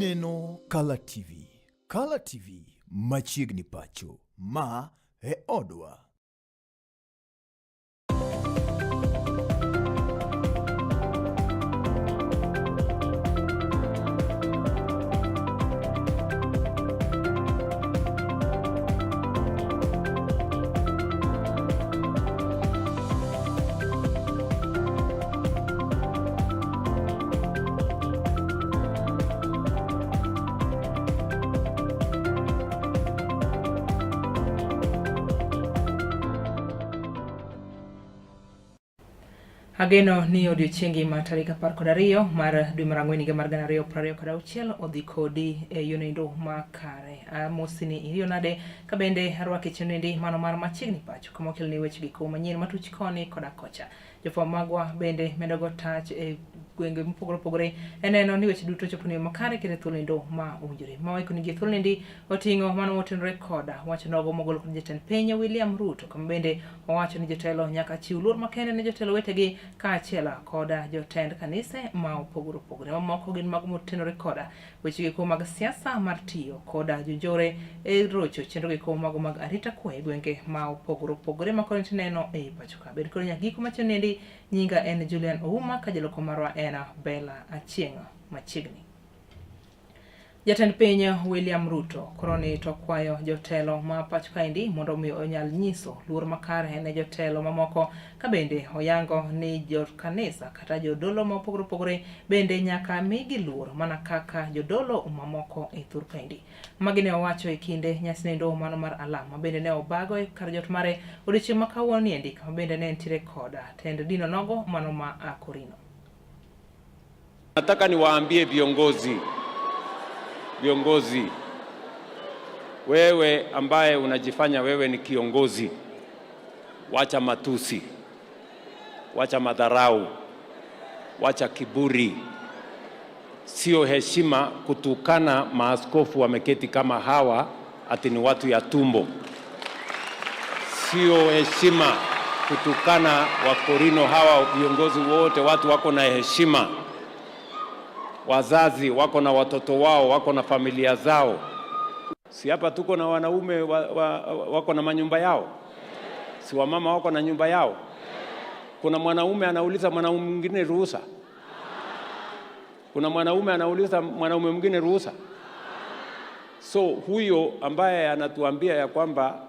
Ineno Color TV. Color TV machiegni pacho. Ma e odwa. Ageno ni odiochiengi ma tarik 12 mar dwe mar Ang'wen higa mar 2026 odhi kodi e yonendo makare. Mosini iriyo nade kabende arwake chendendi mano mar machiegni pacho kuma kelni weche giko manyien matuch koni koda kocha. Jofwamb magwa bende medogo tach e gwenge mopogore eneno ni weche duto choponi makare kendo thulendo ma owinjore. Mawako ni thulendo oting'o mano motenore koda wacho nogo mogol kod jatend piny William Ruto kama bende owacho ni jotelo nyaka chiw luor makende ne jotelo wetegi kaachiel koda jotend kanise ma opogore. Mamoko gin mago motenore koda weche giko mag siasa mar tiyo koda jonjore e rocho chenro giko mago mag arita kwe e gwenge ma opogore makoro tineno e pacho ka. Bed koro nyaka giko machenendi nyinga en Julian Ouma ka jaloko marwa en Bella Achieng' machiegni. Jatend piny William Ruto koroni to kwayo jotelo ma pacho kaendi mondo mi onyal nyiso luor makare ne jotelo mamoko kabende oyango ni kanisa kata jodolo ma opogore bende nyaka migi luor mana kaka jodolo mamoko e thur kaendi. Magi ne owacho e kinde nyasinindo mano mar alama bende ne obago e kar jot mare odiochieng' ma kawuono niendi kama bende ne nitiere koda tend dino nogo mano ma Akorino. Nataka niwaambie viongozi, wewe ambaye unajifanya wewe ni kiongozi, wacha matusi, wacha madharau, wacha kiburi. Sio heshima kutukana maaskofu wameketi kama hawa ati ni watu ya tumbo. Sio heshima kutukana Wakorino hawa, viongozi wote watu wako na heshima. Wazazi wako na watoto wao, wako na familia zao. Si hapa tuko na wanaume wako na manyumba yao? Si wamama wako na nyumba yao? Kuna mwanaume anauliza mwanaume mwingine ruhusa? Kuna mwanaume anauliza mwanaume mwingine ruhusa? So huyo ambaye anatuambia ya kwamba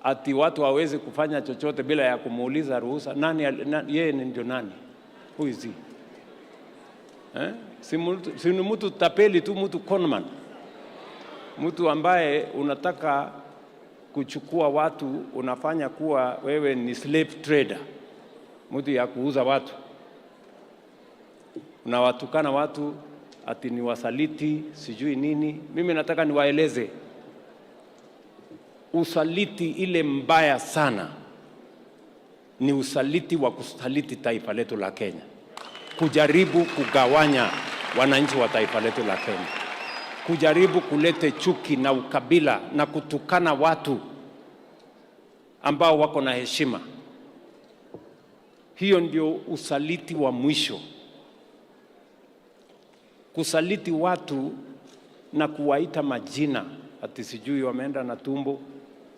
ati watu hawezi kufanya chochote bila ya kumuuliza ruhusa, yeye ndio nani? Who is he? Si mtu tapeli tu, mtu conman, mtu ambaye unataka kuchukua watu, unafanya kuwa wewe ni slave trader, mtu ya kuuza watu. Unawatukana watu ati ni wasaliti sijui nini. Mimi nataka niwaeleze usaliti ile mbaya sana ni usaliti wa kusaliti taifa letu la Kenya, kujaribu kugawanya wananchi wa taifa letu la Kenya, kujaribu kulete chuki na ukabila na kutukana watu ambao wako na heshima. Hiyo ndio usaliti wa mwisho. Kusaliti watu na kuwaita majina ati sijui wameenda na tumbo,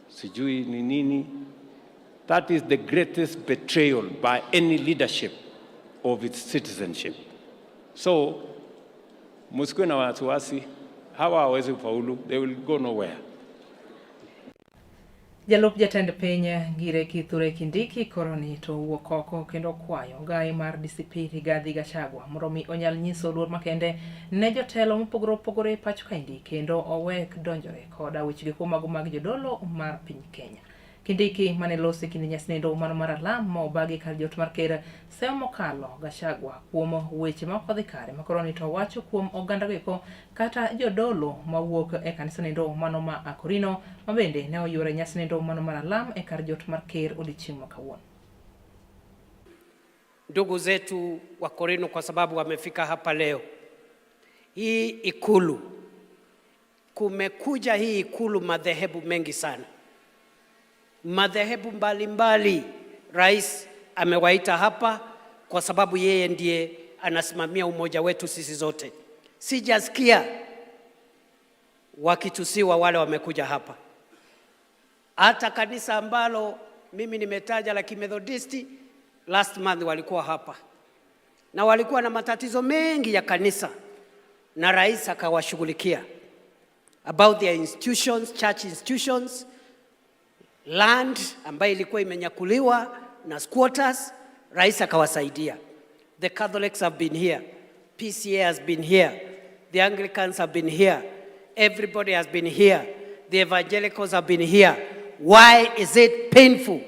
sijui ni nini. That is the greatest betrayal by any leadership of its citizenship. So, musikuwe na wasiwasi, hawa hawezi kufaulu, they will go nowhere. Jalup jatend piny Ngire Kithure Kindiki koroni to wuok oko kendo kwayo gai mar DCP Rigathi Gachagua mondo mi onyal nyiso luor makende ne jotelo mopogore pacho kaendi kendo owek donjore koda weche giko mago mag jodolo mar piny Kenya. Kindiki mane losi kinde nyasinindo mano mar alam ma obagi kar jot mar ker seyo mokalo Gachagua kuom weche ma ok odhi kare makoroni to wacho kuom oganda giko kata jodolo mawuok e kanisa nindo mano ma Akorino ma bende ne oyuore nyasinindo mano mar alam e kar jot mar ker odiochieng' ma kawuono. Ndugu zetu wa Akorino kwa sababu wamefika hapa leo. Hii ikulu, kumekuja hii ikulu madhehebu mengi sana. Madhehebu mbalimbali. Rais amewaita hapa kwa sababu yeye ndiye anasimamia umoja wetu sisi zote. Sijasikia wakitusiwa wale wamekuja hapa. Hata kanisa ambalo mimi nimetaja la Kimethodisti last month walikuwa hapa na walikuwa na matatizo mengi ya kanisa, na rais akawashughulikia about their institutions, church institutions, land ambayo ilikuwa imenyakuliwa na squatters, rais akawasaidia. The Catholics have been here, PCA has been here, the Anglicans have been here, everybody has been here, the evangelicals have been here. Why is it painful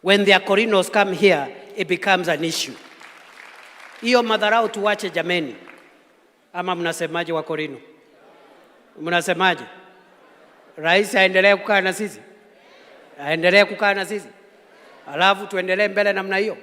when the Corinos come here, it becomes an issue? Hiyo madharau tuwache jameni. Ama mnasemaje wa Korino? Mnasemaje? Rais aendelee kukaa na sisi? Aendelee kukaa na sisi? Alafu tuendelee mbele namna hiyo?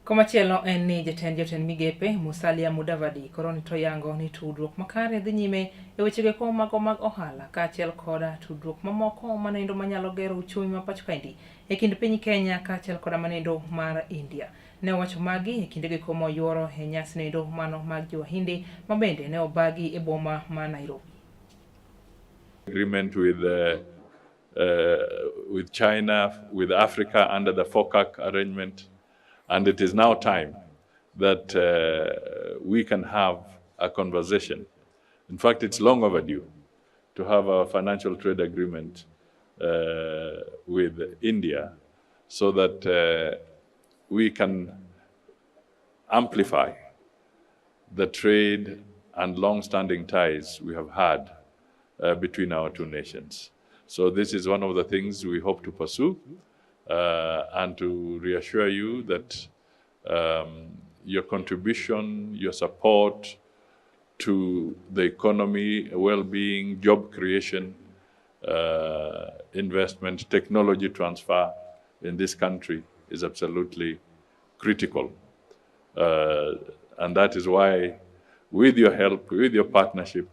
Komachielo en ni jatend migepe Musalia Mudavadi koroni to yango ni tudruok makare dhi nyime e wechege ko mag ohala kaachiel koda tudruok mamoko manendo manyalo gero uchumi ma pacho kaendi e kind piny Kenya kaachiel koda manendo mar India. Ne owacho magi e kindege ko moyuoro e nyasi nendo mano mag Jo-Wahinde mabende ne obagi e boma ma Nairobi. Agreement with China, with Africa under the FOCAC arrangement. And it is now time that we can have a conversation. In fact, it's long overdue to have a financial trade agreement with India so that we can amplify the trade and long-standing ties we have had between our two nations. So this is one of the things we hope to pursue. And to reassure you that your contribution, your support to the economy, well-being, job creation, investment, technology transfer in this country is absolutely critical. And that is why, with your help, with your partnership,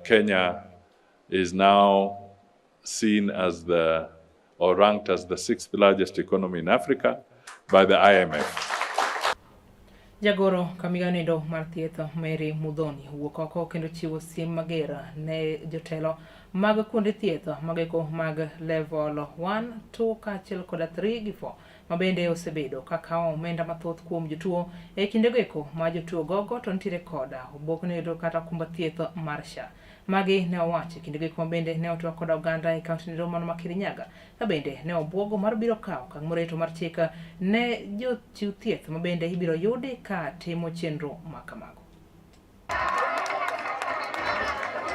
Kenya is now seen as or ranked as the 6th largest economy in Africa by the IMF. Jagoro kamiganendo mar thieth Mary Mudhoni wuok oko kendo chiwo siem magera ne jotelo mag kuonde thieth mageko mag level 1, 2 kaachiel koda 3 gi 4 mabende osebedo kakao omenda mathoth kuom jotuo e kindego eko ma jotuo gogo to nitiere koda oboknedo kata kumba thieth mar SHA. Magi ne owacho kindego eko bende ne otwa koda oganda e kaunti no mano ma Kirinyaga ka bende ne obwogo mar biro kawo kang' moreto mar chik ne jochiw thieth mabende ibiro yudi ka timo chenro ma kamago.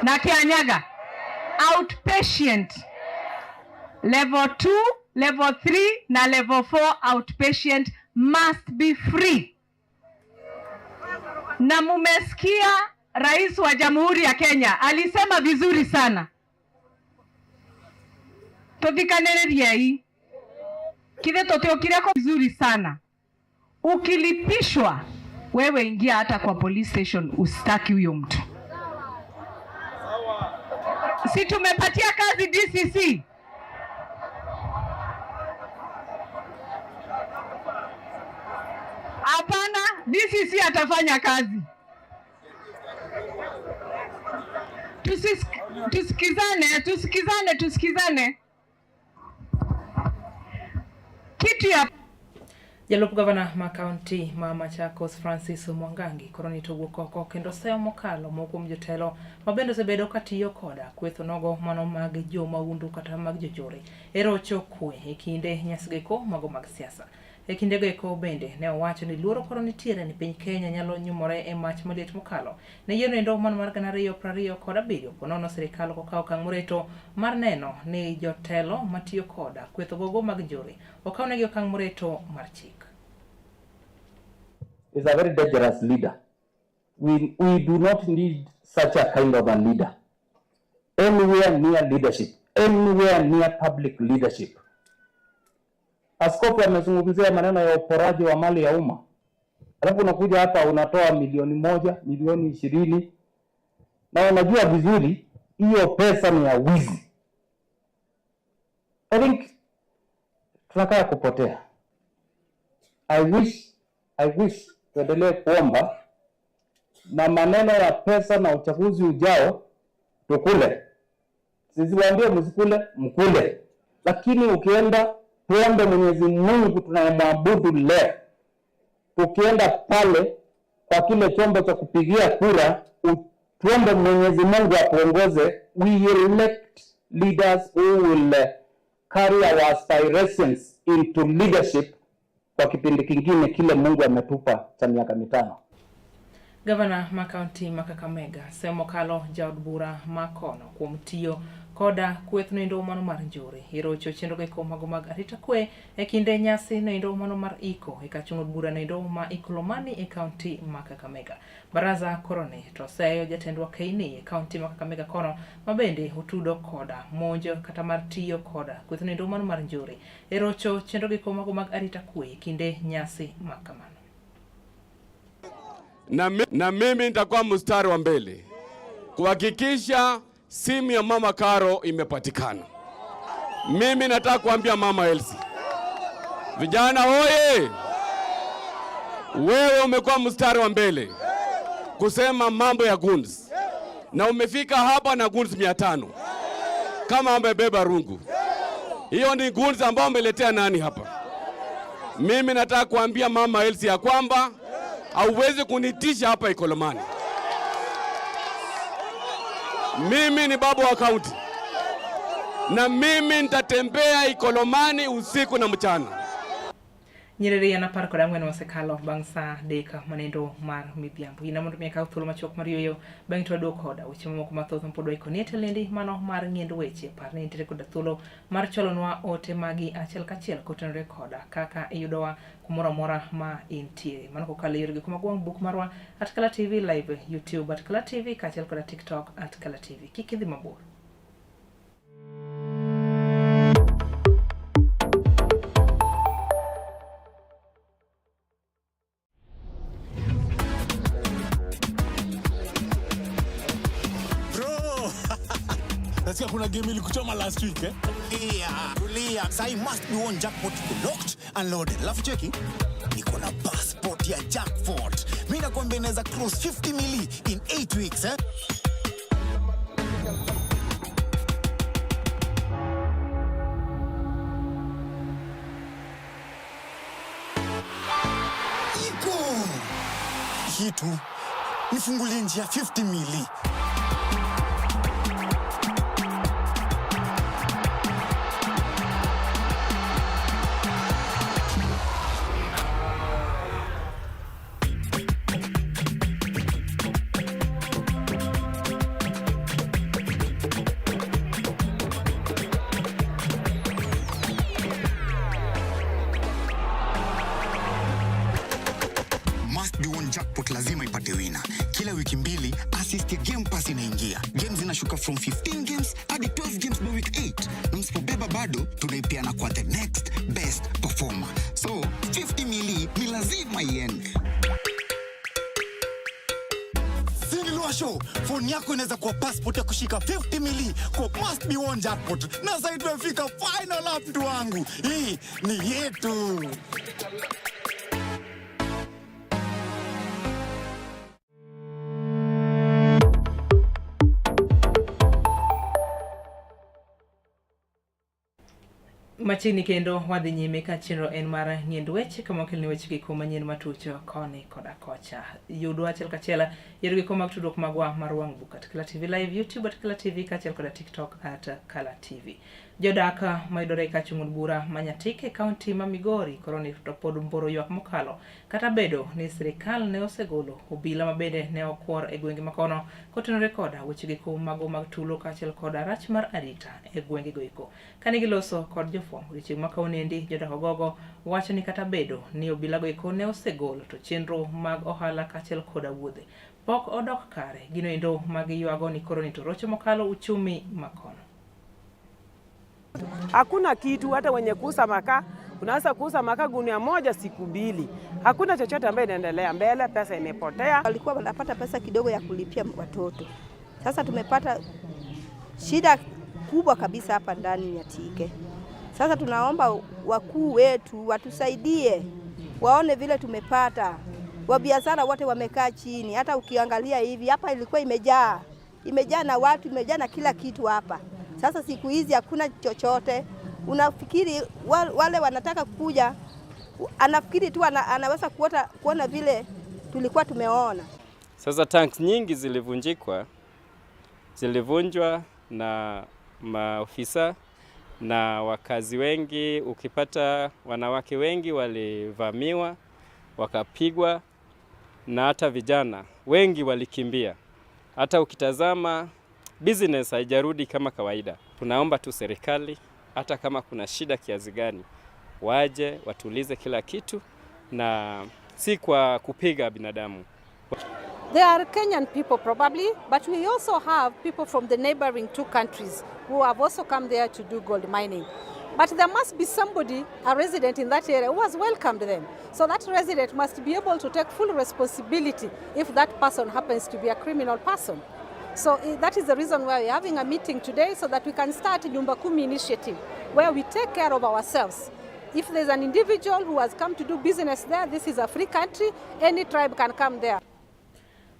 Na Kirinyaga outpatient level 2, level 3 na level 4 outpatient must be free. Na mumesikia Rais wa Jamhuri ya Kenya alisema vizuri sana. Tothikanĩrĩria hii. Kile toteokireko vizuri sana. Ukilipishwa wewe ingia hata kwa police station usitaki huyo mtu. Si tumepatia kazi DCC. Hapana, DCC atafanya kazi. Tusikizane. Kitu ya Jalup Gavana ma kaunti ma Machakos Francis Mwangangi koroni to wuok oko kendo seyo mokalo mokuom jotelo mabende osebedo katiyo koda kwetho nogo mano mag jomaundu kata mag jochore e rocho kwe e kinde nyasgeko mago mag siasa. E kindego eko bende ne owacho ni luoro koro nitiere ni piny Kenya nyalo nyumore e mach maliet mokalo ne yiero endo mano mar 2027 ponono sirikal kokao kang' moreto mar neno ni jotelo matiyo koda kwetho gogo mag njore okawnegi okang' moreto mar chik. Is a very dangerous leader. We do not need such a kind of a leader anywhere near leadership, anywhere near public leadership. Askofu amezungumzia maneno ya uporaji wa mali ya umma. Alafu unakuja hapa unatoa milioni 1, milioni 20. Na unajua vizuri hiyo pesa ni ya wizi. I think tunakaa kupotea. I wish tuendelee kuomba na maneno ya pesa na uchaguzi ujao tukule. Sisi waambie msikule, mkule. Lakini ukienda tuombe Mwenyezi Mungu tunayemwabudu leo, ukienda pale kwa kile chombo cha kupigia kura, tuombe Mwenyezi Mungu atuongoze. We elect leaders who will carry our aspirations into leadership kwa kipindi kingine kile Mungu ametupa cha miaka 5. Gavana ma kaunti ma Kakamega semo kalo jaod bura makono kuom tiyo koda kweth noendo mano mar njore irocho chenro geko mago mag arita kwe e kinde nyasi noendo mano mar iko e kachung'o bura noendo ma Ikolomani e kaunti ma Kakamega. Baraza korone to seyo jatendwa kaini e kaunti ma Kakamega kono mabende otudo koda monjo kata mar tiyo koda kweth noendo mano mar njore irocho chenro geko mago mag arita kwe e kinde nyasi makamano. Na mimi nitakuwa mstari wa mbele kuhakikisha simu ya Mama Karo imepatikana. Mimi nataka kuambia Mama Elsie, vijana hoye, wewe umekuwa mstari wa mbele kusema mambo ya guns, na umefika hapa na guns 500 kama amebeba rungu. Hiyo ni guns ambao umeletea nani hapa? Mimi nataka kuambia Mama Elsie ya kwamba hauwezi kunitisha hapa Ikolomani. Mimi ni babu wa kaunti, na mimi nitatembea Ikolomani usiku na mchana. Nyiriri yana par koda ngwen wasekalo bangsa deka manendo mar midhiambo. Ina mondo miaka thuolo machok mar yoyo bang' to do koda weche moko mathoth mpodo ikoni telendi mano mar ng'endo weche par ne intere koda thuolo mar cholonwa ote magi achiel kachiel kotenore koda kaka iyudowa kumoro amora ma intie. Mano kokalo yorgi kuma gwang book marwa @Kala TV live YouTube @Kala TV kachiel koda TikTok @Kala TV. Kikidhi mabor. Nasikia kuna game ilikuchoma last week eh? Tulia. Sai must be one jackpot locked and loaded. Alafu cheki. Niko na passport ya jackpot. Mimi nakwambia inaweza cross 50 mili in 8 weeks eh? Iko. Kitu. Nifungulie njia 50 mili. Jackpot lazima ipate wina. Kila wiki mbili assist ya Game Pass inaingia. Games zinashuka from 15 games hadi 12 games by week 8. Na msipobeba bado tunaipeana kwa the next best performer. So 50 mili ni lazima iende. Sinilua show, phone yako inaweza kuwa passport ya kushika 50 mili kwa must be one jackpot. Na sasa tumefika final lap mtu wangu. Hii ni yetu. Machini kendo wadhi nyime ka chenro en mar ng'endo weche kama okelni weche gi kuma nyien matucho koni koda kocha. Yudo achiel kachiel yorgi kuma tudruok magwa mar wang' book @Kala TV live YouTube @Kala TV kachiel koda TikTok @Kala TV. Jodaka maidore ka chung'od bura manyatike kaunti ma Migori koroni to pod mboro ywak mokalo kata bedo ni sirikal ne osegolo obila mabende ne okwor e gwenge makono kotenore koda weche gi kuma mago mag tulo kachiel koda rach mar arita e gwenge goiko. Kani giloso kod jofwambo weche makaunendi jodaka gogo wacho ni kata bedo ni obila goiko ne osegolo to chenro mag ohala kachiel koda wuodhe pok odok kare gino endo mag ywago ni koroni to rocho mokalo uchumi makono. Hakuna kitu, hata wenye kuuza makaa unaanza kuuza makaa gunia moja siku 2. Hakuna chochote ambaye inaendelea mbele, pesa imepotea. Walikuwa wanapata pesa kidogo ya kulipia watoto. Sasa tumepata shida kubwa kabisa hapa ndani ya Tike. Sasa tunaomba wakuu wetu watusaidie, waone vile tumepata Wabiashara wote wamekaa chini. Hata ukiangalia hivi hapa ilikuwa imejaa na watu, imejaa na kila kitu hapa. Sasa siku hizi hakuna chochote. Unafikiri wale wanataka kuja, anafikiri tu anaweza kuona vile tulikuwa tumeona. Sasa tanks nyingi zilivunjwa na maofisa na wakazi wengi. Ukipata wanawake wengi walivamiwa, wakapigwa, na hata vijana wengi walikimbia. Hata ukitazama business haijarudi kama kawaida. Tunaomba tu serikali, hata kama kuna shida kiasi gani, waje watulize kila kitu na si kwa kupiga binadamu. They are Kenyan people probably, but we also have people from the neighboring 2 countries who have also come there to do gold mining. But there must be somebody, a resident in that area, who has welcomed them. So that resident must be able to take full responsibility if that person happens to be a criminal person. So that is the reason why we're having a meeting today, so that we can start a Nyumba Kumi initiative, where we take care of ourselves. If there's an individual who has come to do business there, this is a free country, any tribe can come there.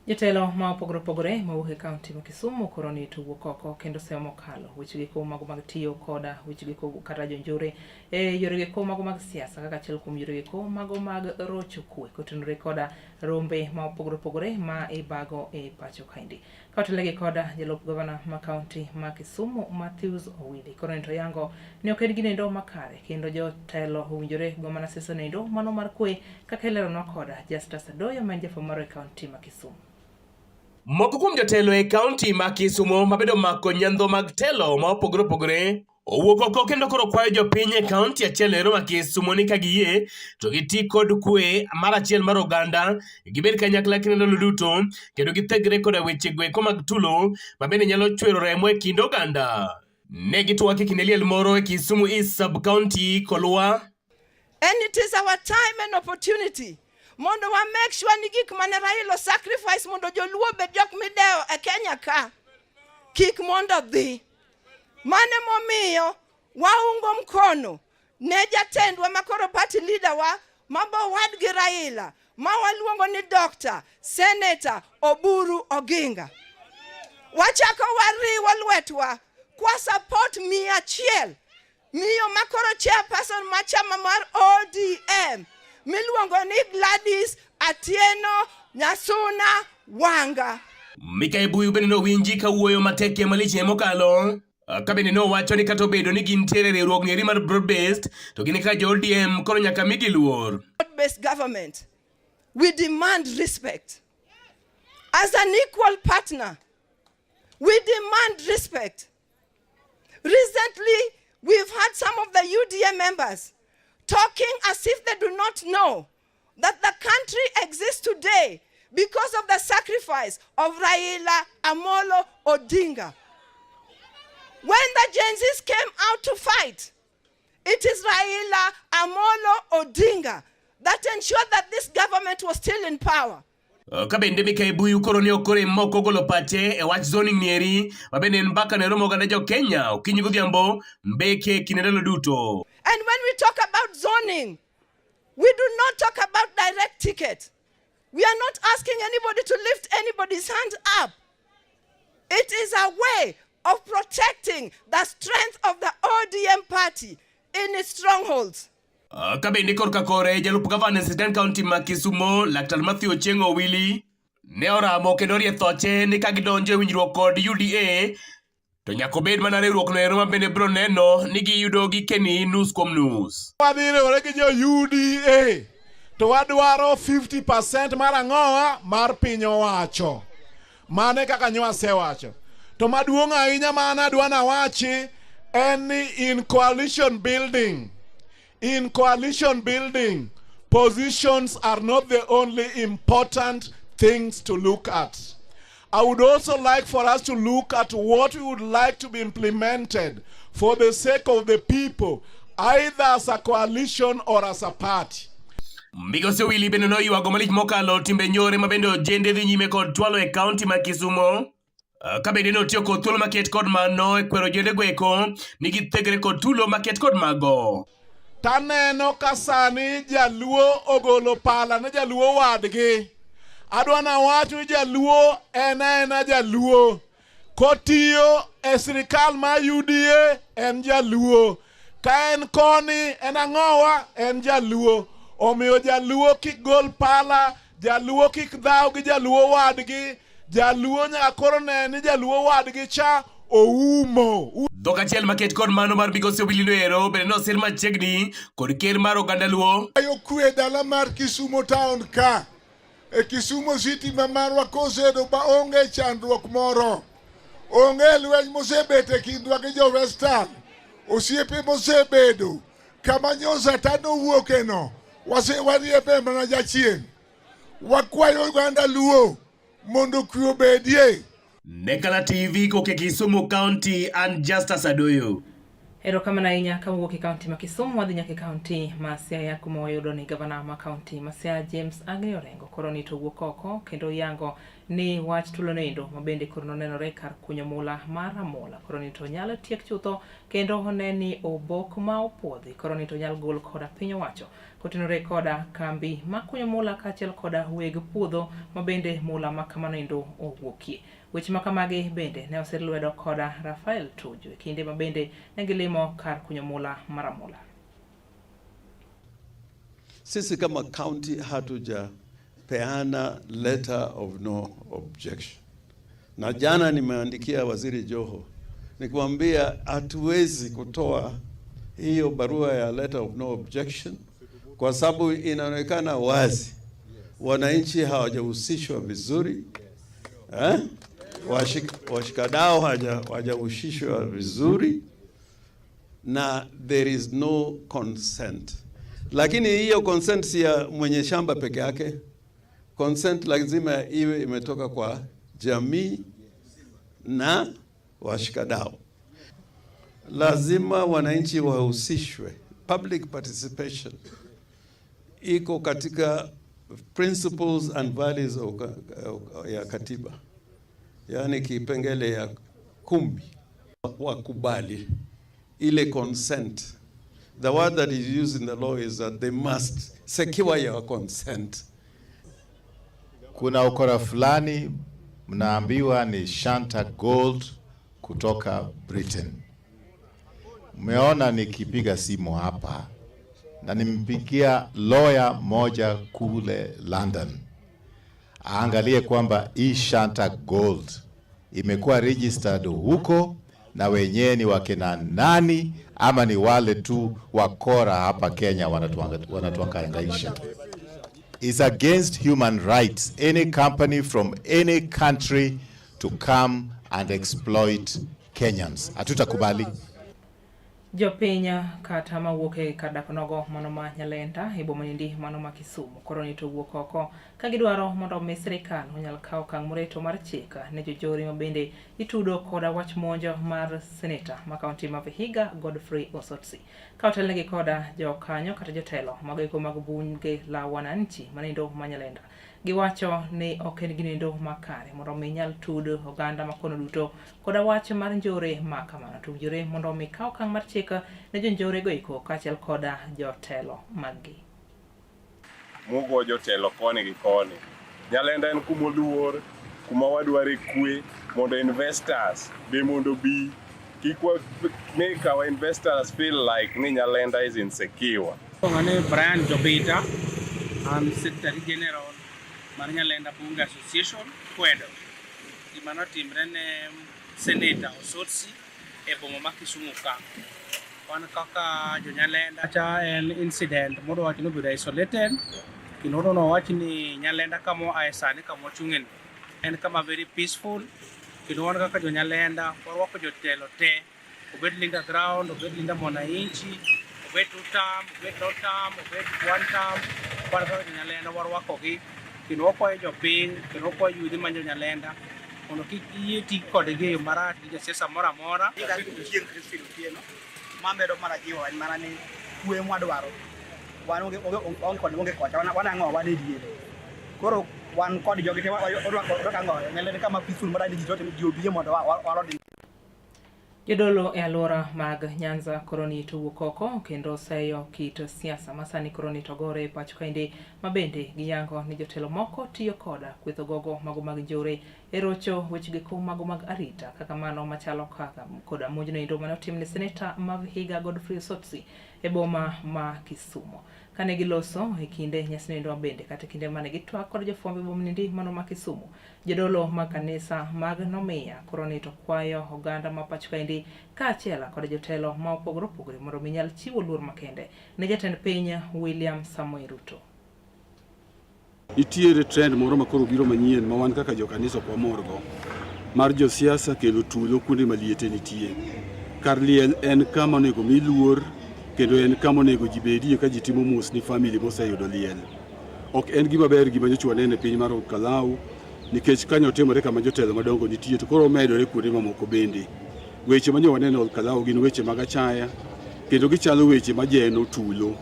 Jotelo ma opogore mawuok e kaunti ma Kisumu koro ni tugo oko kendo semo mokalo weche giko mago mag tiyo koda weche giko kata jonjore yore giko mago mag siasa kaka achiel kuom yore giko mago mag rocho kwe kotenore koda rombe ma opogore ma ibago e pacho kaindi. Kautelege koda jalup gavana ma kaunti ma Kisumu Matthews Owili koro nito yango ne oked gi nendo makare kendo jotelo owinjore go mana seso nendo mano mar kwe kaka ileronwa koda Justus Adoyo ma jafwambo e kaunti ma Kisumu. Moko kuom jotelo e kaunti ma Kisumu mabedo mako nyandho mag telo ma opogore owuok oko kendo koro kwayo jopiny e kaunti achiel ero ma Kisumu ni ka giyie to giti kod kwe mar achiel mar oganda gibed kanyakla kendo duto kendo githegre koda weche gweko mag tulo mabende nyalo chwero remo e kind oganda. Ne gitwak kinde liel moro e Kisumu East Sub County Kolwa. And it is our time and opportunity mondo wa make sure ni gik mane Raila sacrifice mondo joluo bed jok mideo e Kenya ka kik mondo dhi. Mane momiyo waungo mkono ne jatendwa makoro party leader wa mabo wad gi Raila ma waluongo ni Dr. Senator Oburu Oginga. Wachako wariwa lwetwa kwa support 100 miyo makoro chairperson ma chama mar ODM miluongo ni Gladys Atieno Nyasuna Wanga. Mikael Buyu bende no winji ka wuoyo mateke maliche mokalo. Ka bende no wacho ni kata obedo ni gintiere riwruok eri mar broad based to gin ka jo ODM koro nyaka migi luor. Broad based government, we demand respect. As an equal partner, we demand respect. Recently, we've had some of the UDA members talking as if they do not know that the country exists today because of the sacrifice of Raila Amolo Odinga. When the Gen Zs came out to fight, it is Raila Amolo Odinga that ensured that this government was still in power. Kabende Mikael Buyu koro ne okore moko golo pache e wach zoning nieri mabende mbaka ne romo ganda jo Kenya okinyi godhiambo mbeke kinendalo duto. And when we talk about zoning, we do not talk about direct ticket. We are not asking anybody to lift anybody's hand up. It is a way of protecting the strength of the ODM party in its strongholds. Kabende korka kore jalup gavana Assistant County ma Kisumu Laktar Matthew Ochieng Owili ne oramo kendo rie thoche ni ka gidonjo e winjruok kod UDA to nyako bed mana riwruok no ero mabende bro neno ni giyudo gikeni nus kuom nus. Wadhiriwore gi jo UDA to wadwaro 50% mar ang'owa mar piny owacho. Mane kaka nywase wacho. To maduong' ahinya mana adwana wachi en ni in coalition building. In coalition building, positions are not the only important things to look at. I would also like for us to look at what we would like to be implemented for the sake of the people, either as a coalition or as a party. Migosi Owili bende no yuago malich mokalo timbe nyore mabende ojende dhi nyime kod twalo e kaunti ma Kisumu. Kabende no tiyo kod thuolo maket kod mano e kwero jende gweko ni githegre kod tulo maket kod mago. taneno ka sani jaluo ogolo pala ne jaluo wadgi. Adwa na wacho jaluo ena jaluo. Kotiyo e sirikal ma UDA en jaluo. Ka en koni en ang'owa en jaluo. Omiyo jaluo kik gol pala, jaluo kik dhaw gi jaluo wadgi, jaluo nyaka koro ne ni jaluo wadgi cha oumo. Dhok achiel maket kod mano mar migosi Obililo ero bende nosir machiegni kod ker mar oganda Luo. Ayo kwe dala mar Kisumo town ka. E Kisumo city ma marwa kosedo ba onge chandruok moro. Onge lweny mosebet e kindwa gi jo Western. Osiepe mosebedo. Kama nyosa tano wuoke no. Wariepe mana jachien. Wakwayo oganda Luo mondo kwe obedie. Nekala TV koke Kisumu County and Justus Adoyo. Erokamano ahinya kawuok e kaunti ma Kisumu wadhi nyaka e kaunti ma Siaya kuma wayudo ni gavana ma kaunti ma Siaya James Agnes Orengo koro ni to wuok oko kendo yango ni wach tulo nendo mabende koro nonenore kar kunyo mula mar Amola koro ni to nyalo tiek chutho kendo oneni obok ma opuodhi koro ni to nyal gol koda piny owacho kotenore koda kambi ma kunyo mula kaachiel koda weg puodho mabende mula ma kamano endo owuokie. Weche makamagi bende ne oselwedo koda Rafael Tuju kinde mabende negilimo kar kunyo mula mar Amola. Sisi kama county hatuja peana letter of no objection. Na jana nimeandikia Waziri Joho nikwambia hatuwezi kutoa hiyo barua ya letter of no objection kwa sababu inaonekana wazi wananchi hawajahusishwa vizuri, washikadau hawajahusishwa vizuri na there is no consent. Lakini hiyo consent si ya mwenye shamba peke yake. Consent lazima iwe imetoka kwa jamii na washikadau. Lazima wananchi wahusishwe. Public participation iko katika principles and values ya katiba. Yani kipengele ya 10 wakubali ile consent. The word that is used in the law is that they must secure your consent. Kuna ukora fulani mnaambiwa ni Shanta Gold kutoka Britain. Umeona nikipiga simu hapa na nimpigia lawyer moja kule London. Aangalie kwamba hii Shanta Gold imekuwa registered huko na wenyewe ni wakina nani ama ni wale tu wakora hapa Kenya wanatuhangaisha. It's against human rights any company from any country to come and exploit Kenyans. Hatutakubali. Jopenya kata mawuoke kadakonogo mano ma Nyalenda e bomani mano ma Kisumu koro ni to wuok oko ka gidwaro mondo mi sirikal onyal kawo okang' moreto mar chika ne jojori mabende itudo koda wach monjo mar seneta ma kaunti ma Vihiga Godfrey Osotsi ka otelnegi koda jokanyo kata jotelo magego mag bunge la wananchi manindo ma Nyalenda giwacho ni ok en ginendo makare mondo mi nyal tudo oganda makono duto koda wach mar njore ma kamano to njore mondo mi kawo okang' mar chika ne jonjore go iko kaachiel koda jotelo magi. Mugo jotelo koni gi koni. Nyalenda en kuma oluor, kuma wadware kwe mondo investors be mondo bi kikwa make our investors feel like ni Nyalenda is insecure. Ngane Brian Jobita, I'm Secretary General mar Nyalenda Bunge Association kwedo gimano timre ne Senator Osotsi e boma ma Kisumu ka. Wan kaka jo Nyalenda cha en incident modo wach no be isolated kinodo no wach ni Nyalenda kamo aesani kamo chungen en kama very peaceful kino wan kaka jo Nyalenda warwako jotelo te obed linda ground obed linda mwananchi obed two-term obed no-term obed one-term wan kaka jo Nyalenda warwako gi kino kwa jo piny kino kwa yudhi manjo Nyalenda mondo kik yeti kod ge marach gi siasa mora mora mamedo mana jiwo en mana ni kwe mwadwaro wan onge kocha wan ang'o wan e diere koro wan kod jogi te odwaro ang'o Nyalenda kama peaceful mara ni jote ji obiye mondo walodi. Jodolo e alwora mag Nyanza koroni to wuok oko kendo seyo kit siasa masani koroni to gore e pacho kaende mabende giyango ni jotelo moko tiyo koda kwetho gogo mago mag njore e rocho wechegi ko mago mag arita kaka mano machalo kaka koda monjno endo manotim ne seneta ma Vihiga Godfrey Osotsi e boma ma Kisumu kane giloso e kinde nyasino endo bende kata kinde mane gitwak kod jofwambo bomnindi mano ma Kisumu. Jodolo mag kanisa mag Nomia koroni to kwayo oganda ma pacho kaende kaachiel kod jotelo ma opogore opogore mondo minyal chiwo luor makende ne jatend piny William Samoei Ruto. Itiere trend moro makoro biro manyien ma wan kaka jokanisa kwa morgo mar josiasa kelo tulo kuonde maliete nitie. Kar liel en kama onego mi luor kendo en kama onego ji bedie ka ji timo mos ni family moseyudo liel. Ok en gima ber gima nyocha wanene e piny mar Kalau nikech kanyo timore kama jotelo madongo nitie to koro medore kuonde mamoko bende. Weche manyo wanene e Kalau gin weche mag achaya kendo gichalo weche majeno tulo.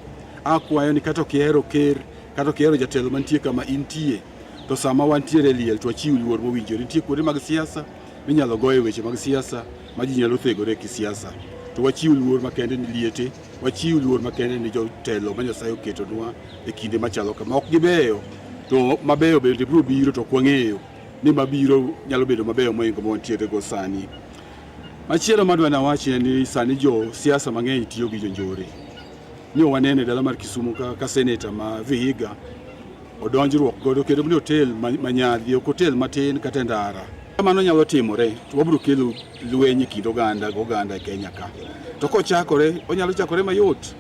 Akwayo ni kata okihero ker kata okihero jatelo mantie kama intie to sama wantiere liel to achiw luor mowinjore. Nitie kuonde mag siasa minyalo goye weche mag siasa ma ji nyalo thegore kisiasa. To wachiw luor makende ni liete, wachiw luor makende ni jotelo ma Nyasaye oketonwa e kinde machalo kama. Ok gibeyo to mabeyo bende biro biro to kwang'eyo ni mabiro nyalo bedo mabeyo moingo montiere go sani. Machielo madwana wachi ni sani jo siasa mang'eny tiyo gi jonjore. Nyo wanene dala mar Kisumu ka seneta ma Vihiga odonjruok godo kendo ni hotel manyadhi hotel matin kata ndara. Mano nyalo timore to wabiro kelo lweny kind oganda e Kenya ka. To kochakore onyalo chakore mayot.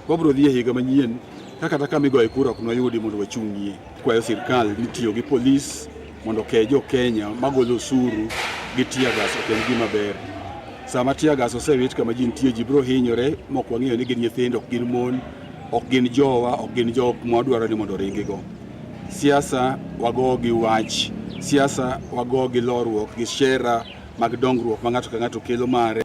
Wabiro dhi e higa manyien kaka kama igoye kura kuna yudi mondo wachung'ie. Kwayo sirkal ni tiyo gi polis mondo kejo Kenya magolo osuru gi tear gas ok en gima ber. Sama tear gas osewit kama ji nitie ji biro hinyore mok wang'eyo ni gin nyithindo ok gin mon ok gin jowa ok gin jok mwadwaro ni mondo ringigo. Siasa wago gi wach, siasa wago gi lorruok gi shera mag dongruok ma ng'ato ka ng'ato kelo mare.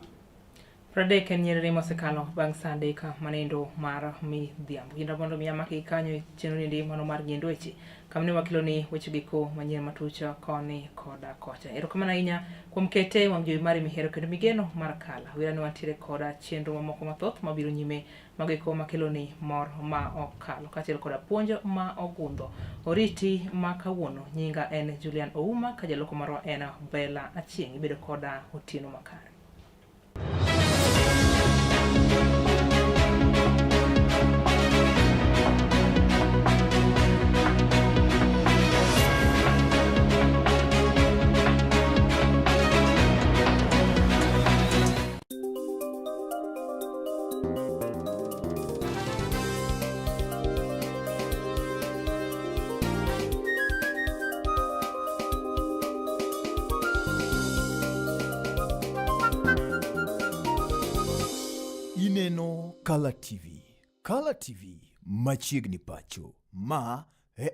Pradek en nyerere mosekalo bang' sande ka manendo mar midhiambo. Ginda mondo miyamaki kanyo e chenro ndi mano mar nyendoeche. Kamne wakilo ni weche giko manyien matucha koni koda kocha. Erokamano ahinya kuom kete wang' jowi mari mihero kendo migeno mar kala. Wirani wantiere koda chenro mamoko mathoth mabiro nyime magiko makelo ni mor ma okalo. Kaachiel koda puonjo ma ogundho. Oriti ma kawuono nyinga en Julian Ouma ka jaloko marwa en Bella Achieng'. Ibedo koda Otieno Makare. Ineno Color TV. Color TV machiegni pacho ma e